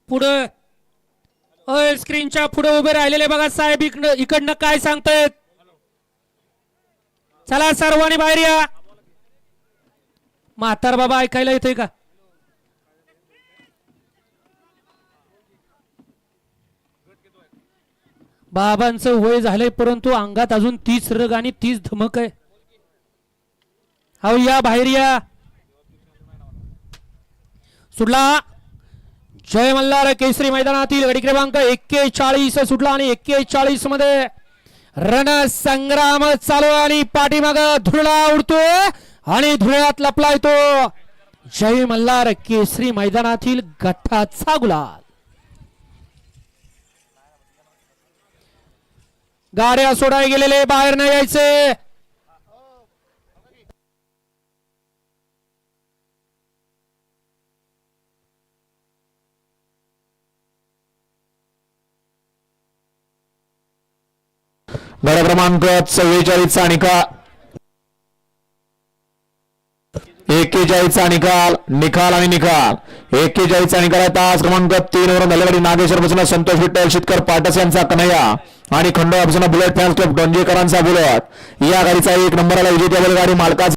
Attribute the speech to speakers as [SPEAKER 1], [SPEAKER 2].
[SPEAKER 1] पुढे स्क्रीनच्या पुढे उभे राहिलेले बघा साहेब इकडनं काय सांगतायत. चला सर्वांनी बाहेर या. म्हातार बाबा ऐकायला येतोय का? बाबांचं वय झालंय परंतु अंगात अजून तीच रग आणि तीच धमक आहे. अहो या बाहेर या. सुटला जय मल्हार केसरी मैदानातील गडी क्रमांक 41 सुटला आणि 41 मध्ये रणसंग्राम चालू आणि पाठीमाग धुळा उडतो आणि धुळ्यात लपलाय तो जय मल्हार केसरी मैदानातील गटाचा गुलाल. गाड्या सोडाय गेलेले बाहेर नाही यायचे.
[SPEAKER 2] गड क्रमांक 44 चा निकाल 41 चा निकाल आणि निकाल 41 चा निकाल आहे. तास क्रमांक 3 वरून धलेवाडी नागेश्वर बसून संतोष विठ्ठल शेतकर पाटस यांचा कन्हैया आणि खंडोबा बसून बुलेट फॅन्स क्लब डोंजेकरांचा बुलेट. या गाडीचा 1 नंबरला विजेत्या बैलगाडी मालकाचा